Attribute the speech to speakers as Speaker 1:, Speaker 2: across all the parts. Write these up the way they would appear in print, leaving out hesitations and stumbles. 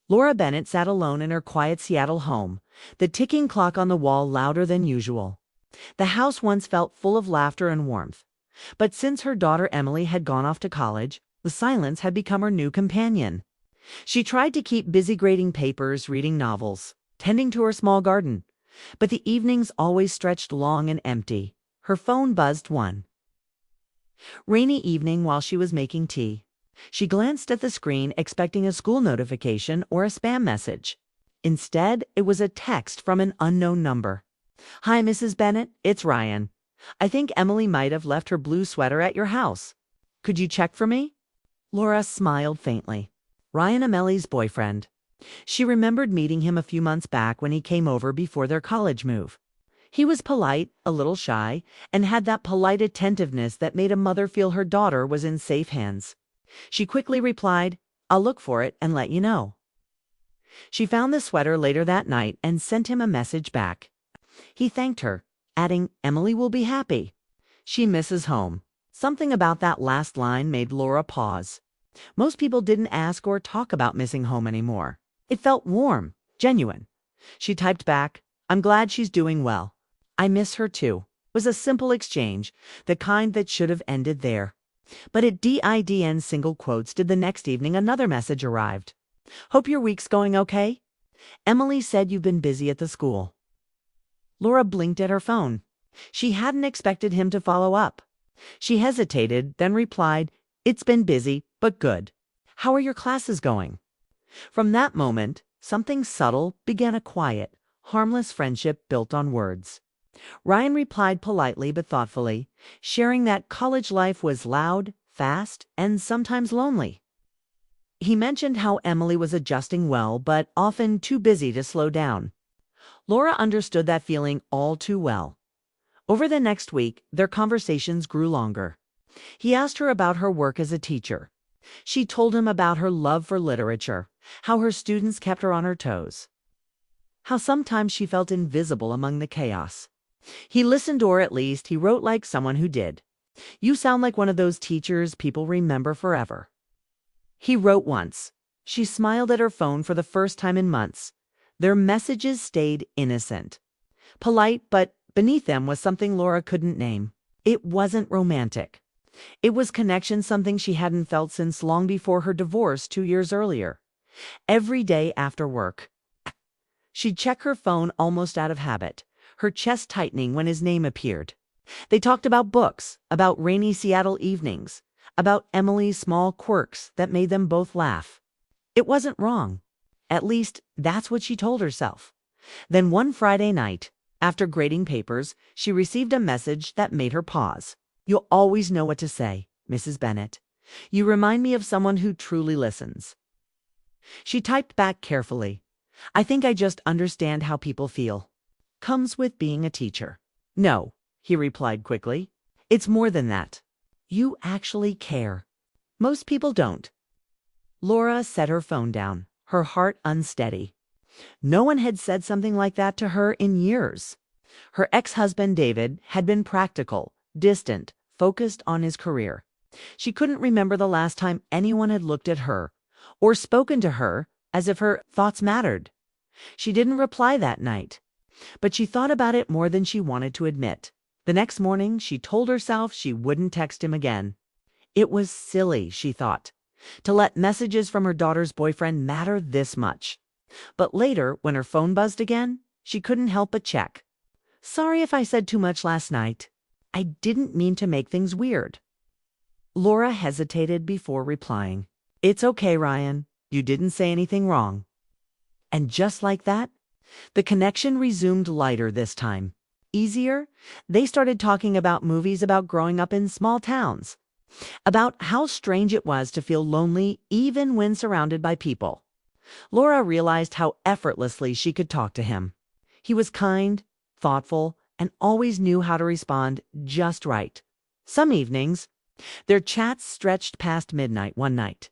Speaker 1: Laura Bennett sat alone in her quiet Seattle home, the ticking clock on the wall louder than usual. The house once felt full of laughter and warmth. But since her daughter Emily had gone off to college, the silence had become her new companion. She tried to keep busy grading papers, reading novels, tending to her small garden. But the evenings always stretched long and empty. Her phone buzzed one rainy evening while she was making tea. She glanced at the screen expecting a school notification or a spam message. Instead, it was a text from an unknown number. "Hi, Mrs. Bennett, it's Ryan. I think Emily might have left her blue sweater at your house. Could you check for me?" Laura smiled faintly. Ryan, Emily's boyfriend. She remembered meeting him a few months back when he came over before their college move. He was polite, a little shy, and had that polite attentiveness that made a mother feel her daughter was in safe hands. She quickly replied, "I'll look for it and let you know." She found the sweater later that night and sent him a message back. He thanked her, adding, "Emily will be happy. She misses home." Something about that last line made Laura pause. Most people didn't ask or talk about missing home anymore. It felt warm, genuine. She typed back, "I'm glad she's doing well. I miss her too." It was a simple exchange, the kind that should have ended there. But at DIDN single quotes did the next evening another message arrived. "Hope your week's going okay. Emily said you've been busy at the school." Laura blinked at her phone. She hadn't expected him to follow up. She hesitated, then replied, "It's been busy, but good. How are your classes going?" From that moment, something subtle began, a quiet, harmless friendship built on words. Ryan replied politely but thoughtfully, sharing that college life was loud, fast, and sometimes lonely. He mentioned how Emily was adjusting well, but often too busy to slow down. Laura understood that feeling all too well. Over the next week, their conversations grew longer. He asked her about her work as a teacher. She told him about her love for literature, how her students kept her on her toes, how sometimes she felt invisible among the chaos. He listened, or at least he wrote like someone who did. "You sound like one of those teachers people remember forever." He wrote once. She smiled at her phone for the first time in months. Their messages stayed innocent, polite, but beneath them was something Laura couldn't name. It wasn't romantic. It was connection, something she hadn't felt since long before her divorce 2 years earlier. Every day after work, she'd check her phone almost out of habit, her chest tightening when his name appeared. They talked about books, about rainy Seattle evenings, about Emily's small quirks that made them both laugh. It wasn't wrong. At least, that's what she told herself. Then one Friday night, after grading papers, she received a message that made her pause. "You'll always know what to say, Mrs. Bennett. You remind me of someone who truly listens." She typed back carefully, "I think I just understand how people feel. Comes with being a teacher." "No," he replied quickly. "It's more than that. You actually care. Most people don't." Laura set her phone down, her heart unsteady. No one had said something like that to her in years. Her ex-husband, David, had been practical, distant, focused on his career. She couldn't remember the last time anyone had looked at her or spoken to her as if her thoughts mattered. She didn't reply that night, but she thought about it more than she wanted to admit. The next morning, she told herself she wouldn't text him again. It was silly, she thought, to let messages from her daughter's boyfriend matter this much. But later, when her phone buzzed again, she couldn't help but check. "Sorry if I said too much last night. I didn't mean to make things weird." Laura hesitated before replying. "It's okay, Ryan. You didn't say anything wrong." And just like that, the connection resumed, lighter this time. Easier. They started talking about movies, about growing up in small towns, about how strange it was to feel lonely even when surrounded by people. Laura realized how effortlessly she could talk to him. He was kind, thoughtful, and always knew how to respond just right. Some evenings, their chats stretched past midnight one night,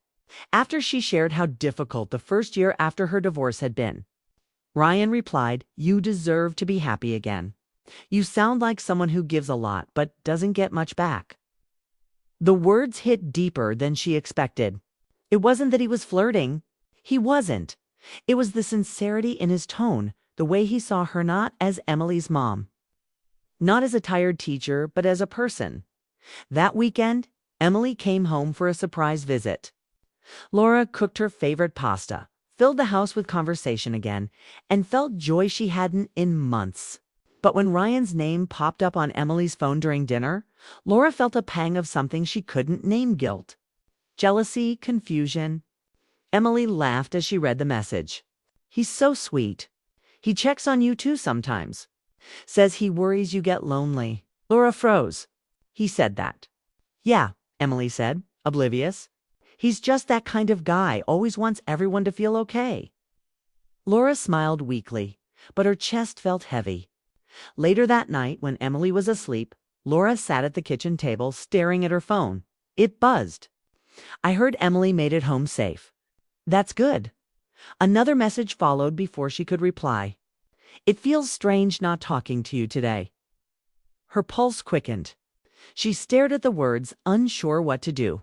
Speaker 1: after she shared how difficult the first year after her divorce had been. Ryan replied, "You deserve to be happy again. You sound like someone who gives a lot but doesn't get much back." The words hit deeper than she expected. It wasn't that he was flirting. He wasn't. It was the sincerity in his tone, the way he saw her not as Emily's mom, not as a tired teacher, but as a person. That weekend, Emily came home for a surprise visit. Laura cooked her favorite pasta, filled the house with conversation again, and felt joy she hadn't in months. But when Ryan's name popped up on Emily's phone during dinner, Laura felt a pang of something she couldn't name: guilt, jealousy, confusion. Emily laughed as she read the message. "He's so sweet. He checks on you too sometimes. Says he worries you get lonely." Laura froze. "He said that?" "Yeah," Emily said, oblivious. "He's just that kind of guy, always wants everyone to feel okay." Laura smiled weakly, but her chest felt heavy. Later that night, when Emily was asleep, Laura sat at the kitchen table staring at her phone. It buzzed. "I heard Emily made it home safe." "That's good." Another message followed before she could reply. "It feels strange not talking to you today." Her pulse quickened. She stared at the words, unsure what to do.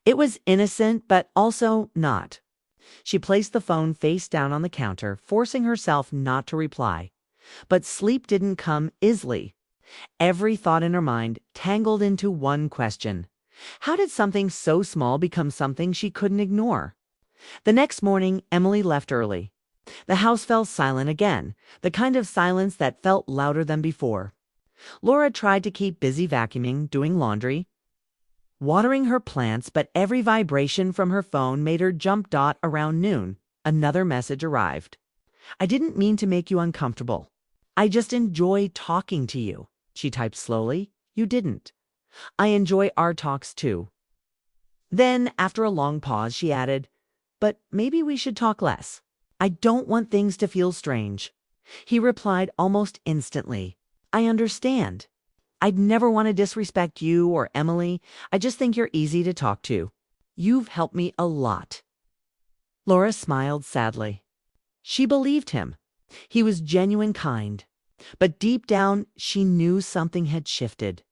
Speaker 1: It was innocent, but also not. She placed the phone face down on the counter, forcing herself not to reply. But sleep didn't come easily. Every thought in her mind tangled into one question. How did something so small become something she couldn't ignore? The next morning, Emily left early. The house fell silent again, the kind of silence that felt louder than before. Laura tried to keep busy vacuuming, doing laundry, watering her plants, but every vibration from her phone made her jump. Around noon, another message arrived. "I didn't mean to make you uncomfortable. I just enjoy talking to you," she typed slowly. "You didn't. I enjoy our talks too." Then, after a long pause, she added, "But maybe we should talk less. I don't want things to feel strange." He replied almost instantly, "I understand. I'd never want to disrespect you or Emily. I just think you're easy to talk to. You've helped me a lot." Laura smiled sadly. She believed him. He was genuine kind. But deep down, she knew something had shifted.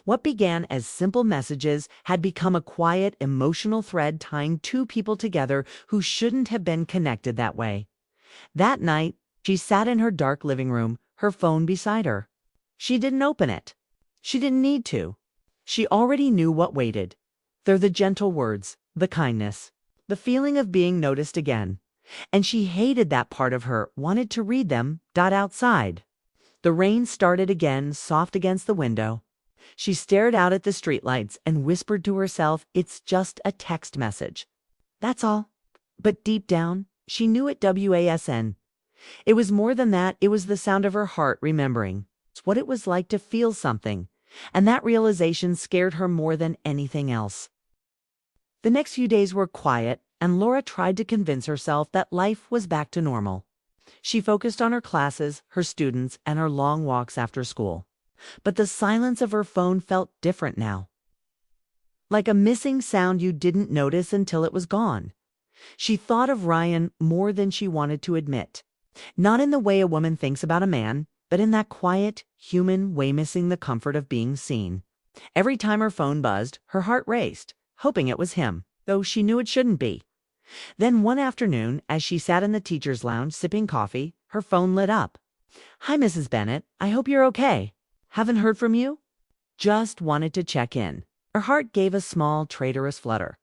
Speaker 1: What began as simple messages had become a quiet, emotional thread tying two people together who shouldn't have been connected that way. That night, she sat in her dark living room, her phone beside her. She didn't open it. She didn't need to. She already knew what waited. They're the gentle words, the kindness, the feeling of being noticed again. And she hated that part of her, wanted to read them. Outside. The rain started again, soft against the window. She stared out at the streetlights and whispered to herself, "It's just a text message. That's all." But deep down, she knew it wasn't. It was more than that. It was the sound of her heart remembering. It's what it was like to feel something. And that realization scared her more than anything else. The next few days were quiet, and Laura tried to convince herself that life was back to normal. She focused on her classes, her students, and her long walks after school. But the silence of her phone felt different now. Like a missing sound you didn't notice until it was gone. She thought of Ryan more than she wanted to admit. Not in the way a woman thinks about a man, but in that quiet, human way, missing the comfort of being seen. Every time her phone buzzed, her heart raced, hoping it was him, though she knew it shouldn't be. Then one afternoon, as she sat in the teacher's lounge sipping coffee, her phone lit up. "Hi, Mrs. Bennett. I hope you're okay. Haven't heard from you? Just wanted to check in." Her heart gave a small, traitorous flutter.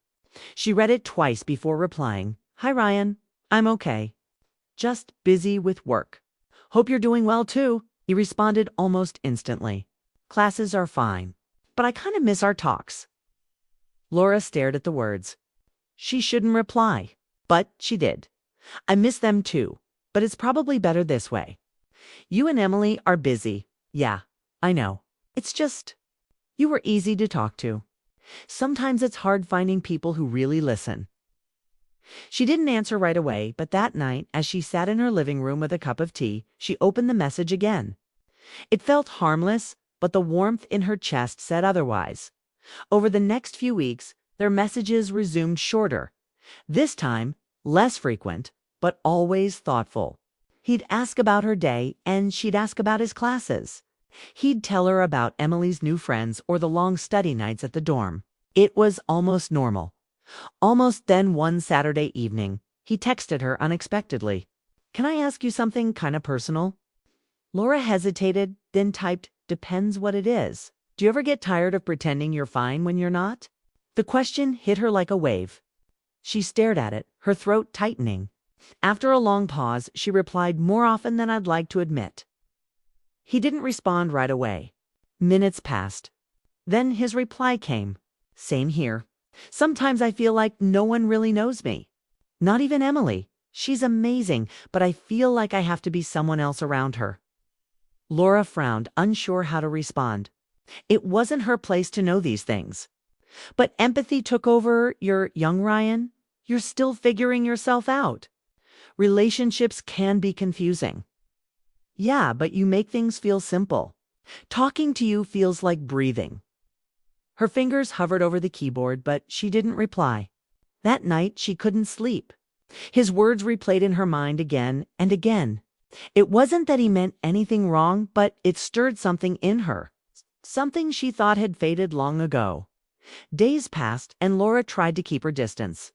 Speaker 1: She read it twice before replying, "Hi, Ryan. I'm okay. Just busy with work. Hope you're doing well, too." He responded almost instantly. "Classes are fine, but I kind of miss our talks." Laura stared at the words. She shouldn't reply, but she did. "I miss them too, but it's probably better this way. You and Emily are busy. Yeah, I know. It's just, you were easy to talk to. Sometimes it's hard finding people who really listen." She didn't answer right away, but that night, as she sat in her living room with a cup of tea, she opened the message again. It felt harmless, but the warmth in her chest said otherwise. Over the next few weeks, their messages resumed shorter. This time, less frequent, but always thoughtful. He'd ask about her day, and she'd ask about his classes. He'd tell her about Emily's new friends or the long study nights at the dorm. It was almost normal. Almost. Then one Saturday evening, He texted her unexpectedly. "Can I ask you something kind of personal?" Laura hesitated, then typed, "Depends what it is. Do you ever get tired of pretending you're fine when you're not?" The question hit her like a wave. She stared at it, her throat tightening. After a long pause, she replied, "More often than I'd like to admit." He didn't respond right away. Minutes passed. Then his reply came. "Same here. Sometimes I feel like no one really knows me. Not even Emily. She's amazing, but I feel like I have to be someone else around her." Laura frowned, unsure how to respond. It wasn't her place to know these things. But empathy took over. "You're young, Ryan. You're still figuring yourself out. Relationships can be confusing." "Yeah, but you make things feel simple. Talking to you feels like breathing." Her fingers hovered over the keyboard, but she didn't reply. That night, she couldn't sleep. His words replayed in her mind again and again. It wasn't that he meant anything wrong, but it stirred something in her. Something she thought had faded long ago. Days passed, and Laura tried to keep her distance.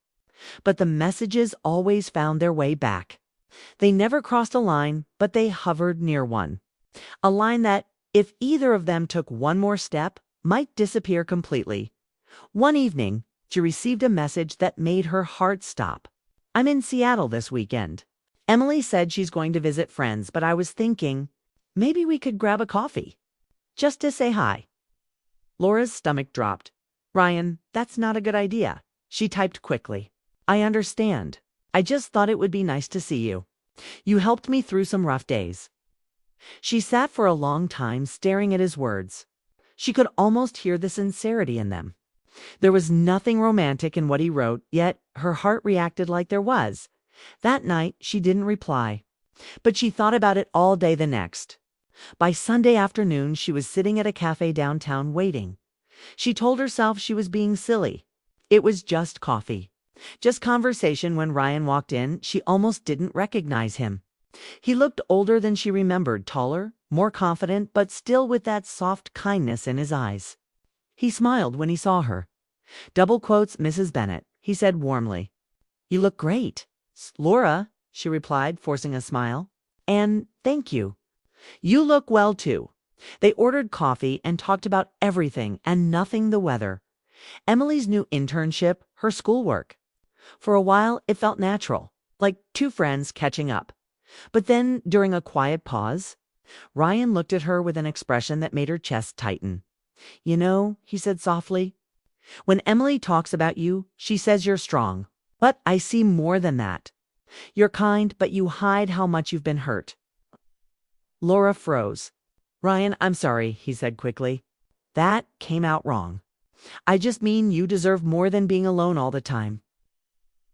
Speaker 1: But the messages always found their way back. They never crossed a line, but they hovered near one. A line that, if either of them took one more step, might disappear completely. One evening, she received a message that made her heart stop. "I'm in Seattle this weekend. Emily said she's going to visit friends, but I was thinking, maybe we could grab a coffee. Just to say hi." Laura's stomach dropped. "Ryan, that's not a good idea." She typed quickly. "I understand. I just thought it would be nice to see you. You helped me through some rough days." She sat for a long time staring at his words. She could almost hear the sincerity in them. There was nothing romantic in what he wrote, yet her heart reacted like there was. That night, she didn't reply. But she thought about it all day the next. By Sunday afternoon, she was sitting at a cafe downtown waiting. She told herself she was being silly. It was just coffee. Just conversation. When Ryan walked in, she almost didn't recognize him. He looked older than she remembered, taller, more confident, but still with that soft kindness in his eyes. He smiled when he saw her. "Double quotes, Mrs. Bennet," he said warmly. "You look great." "Laura," she replied, forcing a smile. "And thank you. You look well, too." They ordered coffee and talked about everything and nothing: the weather, Emily's new internship, her schoolwork. For a while, it felt natural, like two friends catching up. But then, during a quiet pause, Ryan looked at her with an expression that made her chest tighten. "You know," he said softly, "when Emily talks about you, she says you're strong. But I see more than that. You're kind, but you hide how much you've been hurt." Laura froze. "Ryan, I'm sorry," he said quickly. "That came out wrong. I just mean you deserve more than being alone all the time."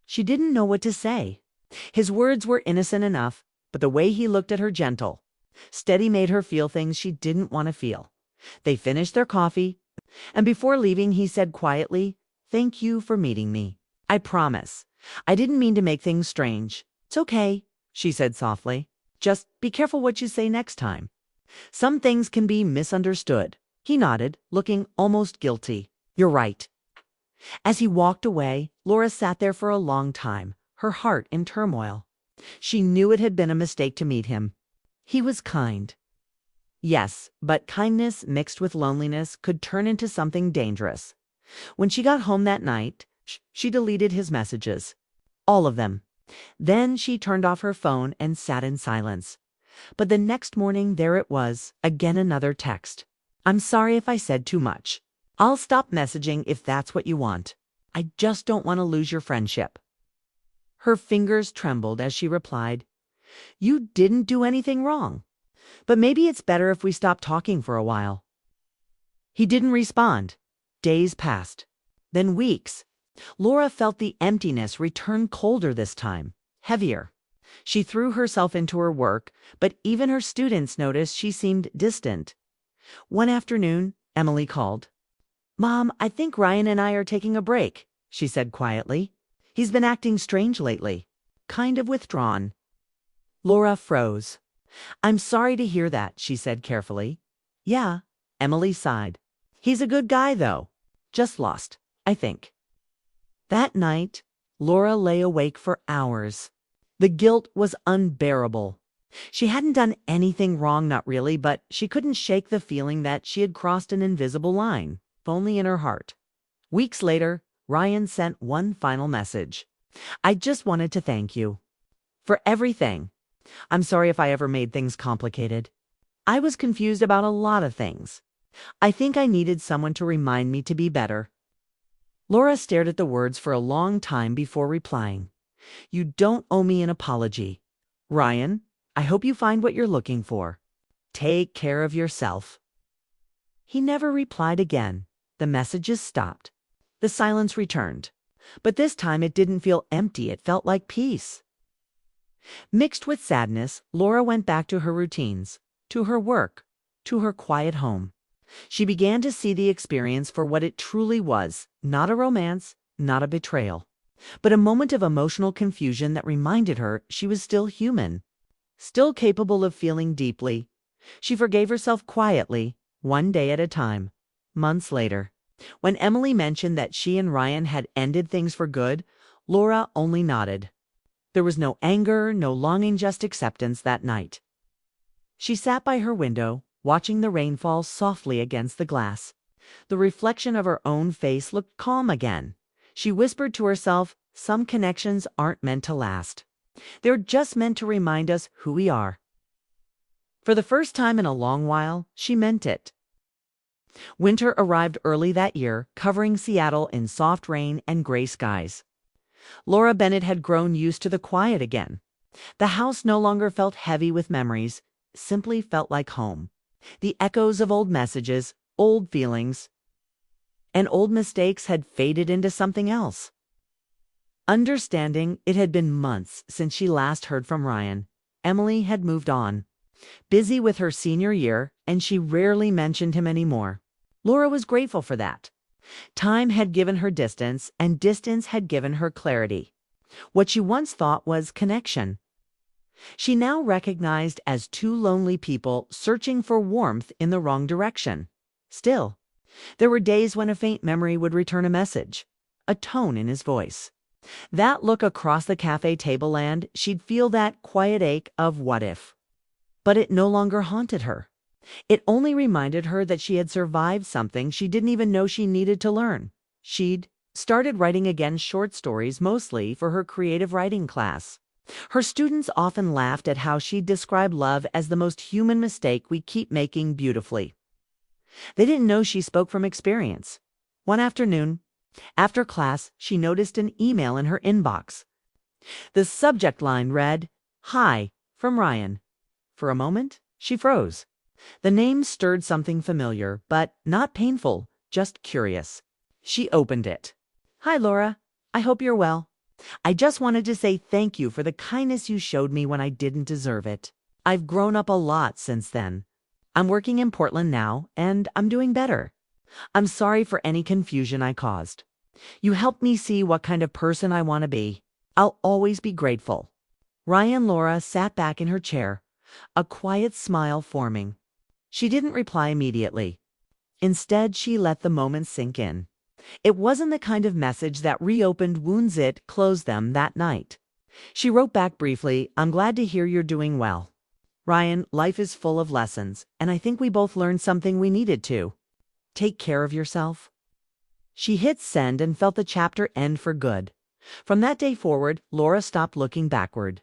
Speaker 1: She didn't know what to say. His words were innocent enough, but the way he looked at her, gentle, steady, made her feel things she didn't want to feel. They finished their coffee, and before leaving, he said quietly, "Thank you for meeting me. I promise. I didn't mean to make things strange." "It's okay," she said softly. "Just be careful what you say next time. Some things can be misunderstood." He nodded, looking almost guilty. "You're right." As he walked away, Laura sat there for a long time, her heart in turmoil. She knew it had been a mistake to meet him. He was kind. Yes, but kindness mixed with loneliness could turn into something dangerous. When she got home that night, she deleted his messages. All of them. Then she turned off her phone and sat in silence. But the next morning, there it was, again, another text. "I'm sorry if I said too much. I'll stop messaging if that's what you want. I just don't want to lose your friendship." Her fingers trembled as she replied, "You didn't do anything wrong. But maybe it's better if we stop talking for a while." He didn't respond. Days passed. Then weeks. Laura felt the emptiness return, colder this time, heavier. She threw herself into her work, but even her students noticed she seemed distant. One afternoon, Emily called. "Mom, I think Ryan and I are taking a break," she said quietly. "He's been acting strange lately, kind of withdrawn." Laura froze. "I'm sorry to hear that," she said carefully. "Yeah," Emily sighed. "He's a good guy, though. Just lost, I think." That night, Laura lay awake for hours. The guilt was unbearable. She hadn't done anything wrong, not really, but she couldn't shake the feeling that she had crossed an invisible line, if only in her heart. Weeks later, Ryan sent one final message. "I just wanted to thank you for everything. I'm sorry if I ever made things complicated. I was confused about a lot of things. I think I needed someone to remind me to be better." Laura stared at the words for a long time before replying. "You don't owe me an apology. Ryan, I hope you find what you're looking for. Take care of yourself." He never replied again. The messages stopped. The silence returned. But this time it didn't feel empty, it felt like peace. Mixed with sadness, Laura went back to her routines, to her work, to her quiet home. She began to see the experience for what it truly was, not a romance, not a betrayal, but a moment of emotional confusion that reminded her she was still human, still capable of feeling deeply. She forgave herself quietly, one day at a time. Months later, when Emily mentioned that she and Ryan had ended things for good, Laura only nodded. There was no anger, no longing, just acceptance that night. She sat by her window, watching the rain fall softly against the glass. The reflection of her own face looked calm again. She whispered to herself, "Some connections aren't meant to last. They're just meant to remind us who we are." For the first time in a long while, she meant it. Winter arrived early that year, covering Seattle in soft rain and gray skies. Laura Bennett had grown used to the quiet again. The house no longer felt heavy with memories, simply felt like home. The echoes of old messages, old feelings, and old mistakes had faded into something else. Understanding it had been months since she last heard from Ryan, Emily had moved on, busy with her senior year, and she rarely mentioned him anymore. Laura was grateful for that. Time had given her distance, and distance had given her clarity. What she once thought was connection, she now recognized as two lonely people searching for warmth in the wrong direction. Still, there were days when a faint memory would return a message, a tone in his voice. That look across the cafe tableland, she'd feel that quiet ache of what if. But it no longer haunted her. It only reminded her that she had survived something she didn't even know she needed to learn. She'd started writing again, short stories mostly for her creative writing class. Her students often laughed at how she'd describe love as the most human mistake we keep making beautifully. They didn't know she spoke from experience. One afternoon, after class, she noticed an email in her inbox. The subject line read, "Hi, from Ryan." For a moment, she froze. The name stirred something familiar, but not painful, just curious. She opened it. "Hi, Laura. I hope you're well. I just wanted to say thank you for the kindness you showed me when I didn't deserve it. I've grown up a lot since then. I'm working in Portland now, and I'm doing better. I'm sorry for any confusion I caused. You helped me see what kind of person I want to be. I'll always be grateful." Laura sat back in her chair, a quiet smile forming. She didn't reply immediately. Instead, she let the moment sink in. It wasn't the kind of message that reopened wounds, it closed them that night. She wrote back briefly, "I'm glad to hear you're doing well. Ryan, life is full of lessons, and I think we both learned something we needed to. Take care of yourself." She hit send and felt the chapter end for good. From that day forward, Laura stopped looking backward.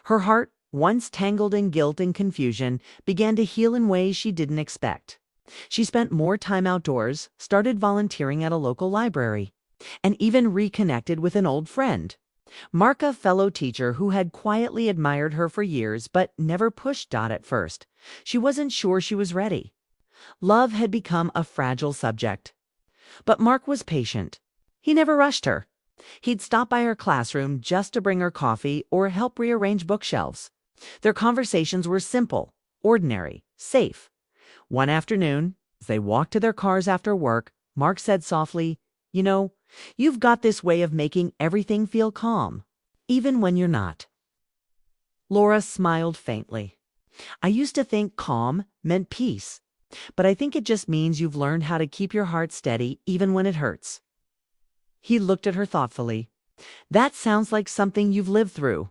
Speaker 1: Her heart, once tangled in guilt and confusion, began to heal in ways she didn't expect. She spent more time outdoors, started volunteering at a local library, and even reconnected with an old friend. Mark, a fellow teacher who had quietly admired her for years but never pushed Dot at first. She wasn't sure she was ready. Love had become a fragile subject. But Mark was patient. He never rushed her. He'd stop by her classroom just to bring her coffee or help rearrange bookshelves. Their conversations were simple, ordinary, safe. One afternoon, as they walked to their cars after work, Mark said softly, "You know, you've got this way of making everything feel calm, even when you're not." Laura smiled faintly. "I used to think calm meant peace, but I think it just means you've learned how to keep your heart steady even when it hurts." He looked at her thoughtfully. That sounds like something you've lived through.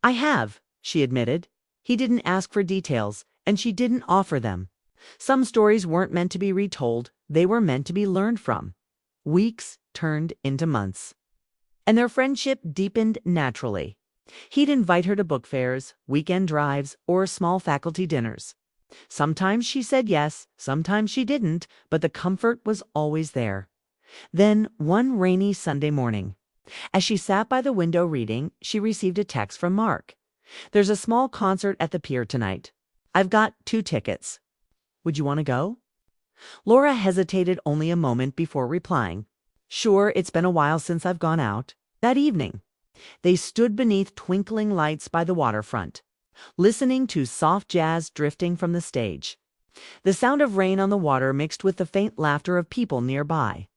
Speaker 1: I have, she admitted. He didn't ask for details, and she didn't offer them. Some stories weren't meant to be retold, they were meant to be learned from. Weeks turned into months, and their friendship deepened naturally. He'd invite her to book fairs, weekend drives, or small faculty dinners. Sometimes she said yes, sometimes she didn't, but the comfort was always there. Then, one rainy Sunday morning, as she sat by the window reading, she received a text from Mark. "There's a small concert at the pier tonight. I've got 2 tickets. Would you want to go?" Laura hesitated only a moment before replying. "Sure, it's been a while since I've gone out." That evening, they stood beneath twinkling lights by the waterfront, listening to soft jazz drifting from the stage. The sound of rain on the water mixed with the faint laughter of people nearby.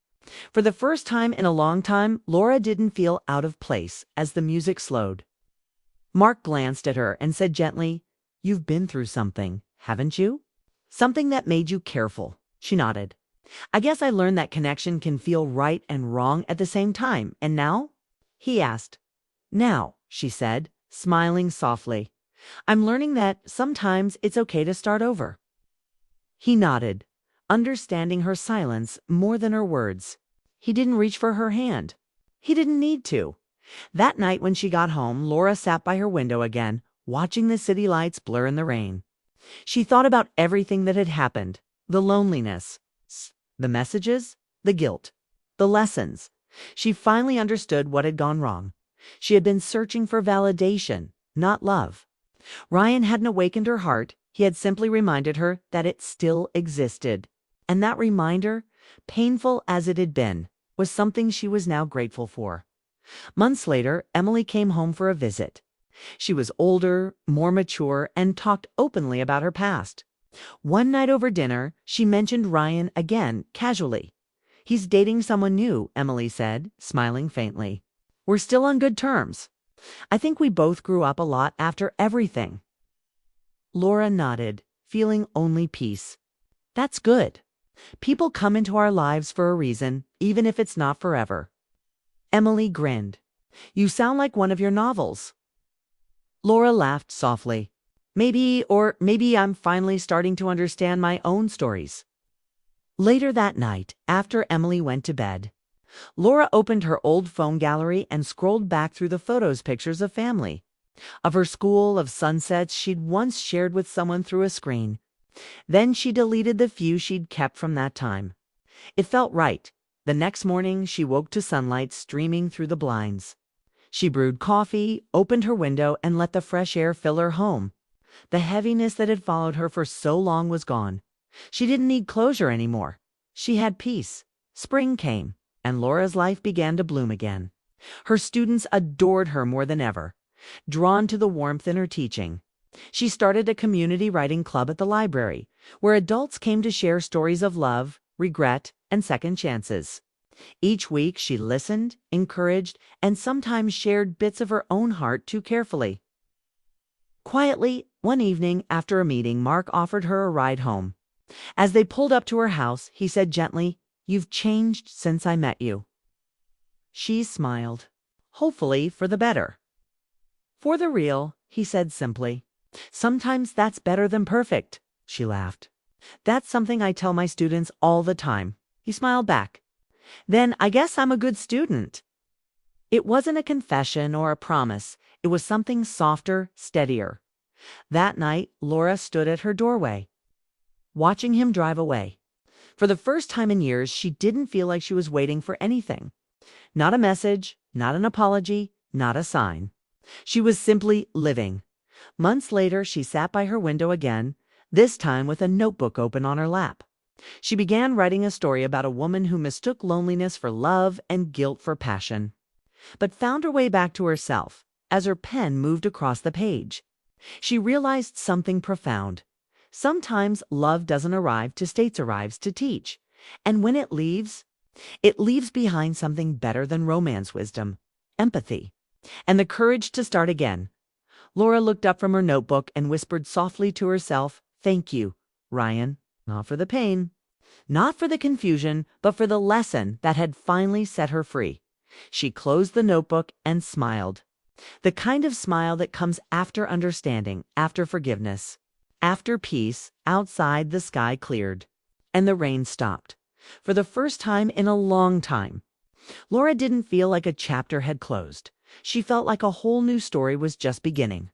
Speaker 1: For the first time in a long time, Laura didn't feel out of place as the music slowed. Mark glanced at her and said gently, "You've been through something, haven't you? Something that made you careful." She nodded. "I guess I learned that connection can feel right and wrong at the same time. And now?" he asked. "Now," she said, smiling softly, "I'm learning that sometimes it's okay to start over." He nodded, understanding her silence more than her words. He didn't reach for her hand. He didn't need to. That night when she got home, Laura sat by her window again, watching the city lights blur in the rain. She thought about everything that had happened, the loneliness, the messages, the guilt, the lessons. She finally understood what had gone wrong. She had been searching for validation, not love. Ryan hadn't awakened her heart. He had simply reminded her that it still existed. And that reminder, painful as it had been, was something she was now grateful for. Months later, Emily came home for a visit. She was older, more mature, and talked openly about her past. One night over dinner, she mentioned Ryan again, casually. "He's dating someone new," Emily said, smiling faintly. "We're still on good terms. I think we both grew up a lot after everything." Laura nodded, feeling only peace. "That's good. People come into our lives for a reason, even if it's not forever." Emily grinned. "You sound like one of your novels." Laura laughed softly. Maybe I'm finally starting to understand my own stories." Later that night, after Emily went to bed, Laura opened her old phone gallery and scrolled back through the pictures of family, of her school, of sunsets she'd once shared with someone through a screen. Then she deleted the few she'd kept from that time. It felt right. The next morning, she woke to sunlight streaming through the blinds. She brewed coffee, opened her window, and let the fresh air fill her home. The heaviness that had followed her for so long was gone. She didn't need closure anymore. She had peace. Spring came, and Laura's life began to bloom again. Her students adored her more than ever, drawn to the warmth in her teaching. She started a community writing club at the library, where adults came to share stories of love, regret, and second chances. Each week she listened, encouraged, and sometimes shared bits of her own heart too carefully. Quietly, one evening after a meeting, Mark offered her a ride home. As they pulled up to her house, he said gently, "You've changed since I met you." She smiled, hopefully for the better. "For the real," he said simply. "Sometimes that's better than perfect," she laughed. "That's something I tell my students all the time." He smiled back. "Then I guess I'm a good student." It wasn't a confession or a promise. It was something softer, steadier. That night, Laura stood at her doorway, watching him drive away. For the first time in years, she didn't feel like she was waiting for anything. Not a message, not an apology, not a sign. She was simply living. Months later, she sat by her window again, this time with a notebook open on her lap. She began writing a story about a woman who mistook loneliness for love and guilt for passion, but found her way back to herself as her pen moved across the page. She realized something profound. Sometimes love doesn't arrive to states, arrives to teach. And when it leaves behind something better than romance wisdom, empathy, and the courage to start again. Laura looked up from her notebook and whispered softly to herself, "Thank you, Ryan, not for the pain, not for the confusion, but for the lesson that had finally set her free." She closed the notebook and smiled. The kind of smile that comes after understanding, after forgiveness. After peace, outside the sky cleared. And the rain stopped. For the first time in a long time. Laura didn't feel like a chapter had closed. She felt like a whole new story was just beginning.